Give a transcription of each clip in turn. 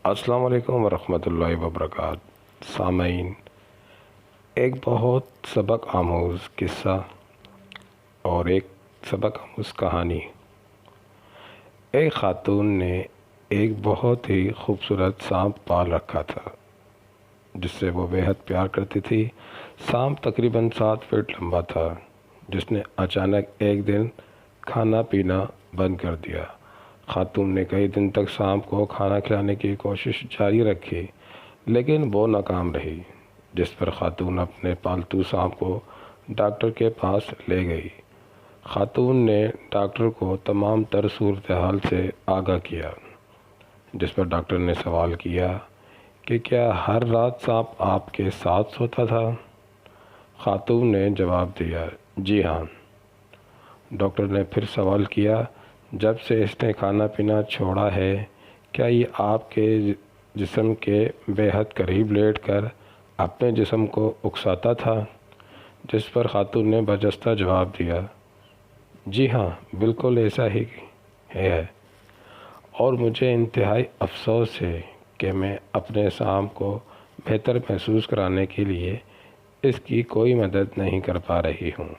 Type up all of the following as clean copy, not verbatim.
السلام علیکم ورحمۃ اللہ وبرکاتہ سامعین، ایک بہت سبق آموز قصہ اور ایک سبق آموز کہانی۔ ایک خاتون نے ایک بہت ہی خوبصورت سانپ پال رکھا تھا جس سے وہ بے حد پیار کرتی تھی۔ سانپ تقریباً 7 فٹ لمبا تھا جس نے اچانک ایک دن کھانا پینا بند کر دیا۔ خاتون نے کئی دن تک سانپ کو کھانا کھلانے کی کوشش جاری رکھی لیکن وہ ناکام رہی، جس پر خاتون اپنے پالتو سانپ کو ڈاکٹر کے پاس لے گئی۔ خاتون نے ڈاکٹر کو تمام تر صورتحال سے آگاہ کیا، جس پر ڈاکٹر نے سوال کیا کہ کیا ہر رات سانپ آپ کے ساتھ سوتا تھا؟ خاتون نے جواب دیا، جی ہاں۔ ڈاکٹر نے پھر سوال کیا، جب سے اس نے کھانا پینا چھوڑا ہے کیا یہ آپ کے جسم کے بے حد قریب لیٹ کر اپنے جسم کو اکساتا تھا؟ جس پر خاتون نے برجستہ جواب دیا، جی ہاں، بالکل ایسا ہی ہے، اور مجھے انتہائی افسوس ہے کہ میں اپنے سانپ کو بہتر محسوس کرانے کے لیے اس کی کوئی مدد نہیں کر پا رہی ہوں۔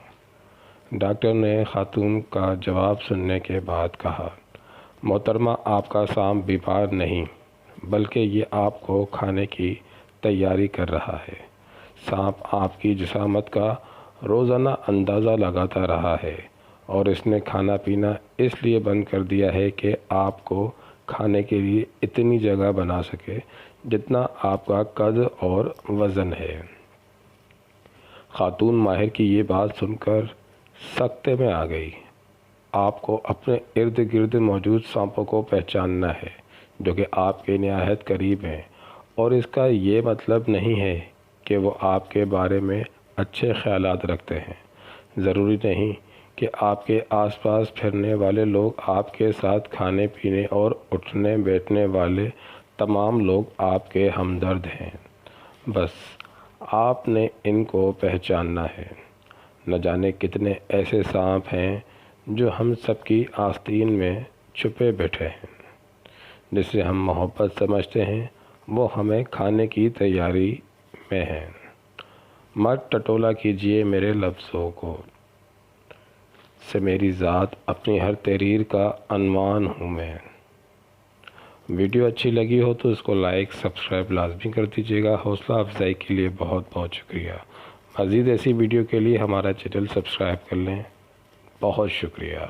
ڈاکٹر نے خاتون کا جواب سننے کے بعد کہا، محترمہ، آپ کا سانپ بیمار نہیں بلکہ یہ آپ کو کھانے کی تیاری کر رہا ہے۔ سانپ آپ کی جسامت کا روزانہ اندازہ لگاتا رہا ہے اور اس نے کھانا پینا اس لیے بند کر دیا ہے کہ آپ کو کھانے کے لیے اتنی جگہ بنا سکے جتنا آپ کا قد اور وزن ہے۔ خاتون ماہر کی یہ بات سن کر سکتے میں آ گئی۔ آپ کو اپنے ارد گرد موجود سانپوں کو پہچاننا ہے جو کہ آپ کے نہایت قریب ہیں، اور اس کا یہ مطلب نہیں ہے کہ وہ آپ کے بارے میں اچھے خیالات رکھتے ہیں۔ ضروری نہیں کہ آپ کے آس پاس پھرنے والے لوگ آپ کے ساتھ کھانے پینے اور اٹھنے بیٹھنے والے تمام لوگ آپ کے ہمدرد ہیں، بس آپ نے ان کو پہچاننا ہے۔ نہ جانے کتنے ایسے سانپ ہیں جو ہم سب کی آستین میں چھپے بیٹھے ہیں۔ جسے ہم محبت سمجھتے ہیں وہ ہمیں کھانے کی تیاری میں ہے۔ مت ٹٹولا کیجیے میرے لفظوں کو، سے میری ذات اپنی ہر تحریر کا عنوان ہوں میں۔ ویڈیو اچھی لگی ہو تو اس کو لائک سبسکرائب لازمی کر دیجیے گا۔ حوصلہ افزائی کے لیے بہت بہت شکریہ۔ مزید ایسی ویڈیو کے لیے ہمارا چینل سبسکرائب کر لیں۔ بہت شکریہ۔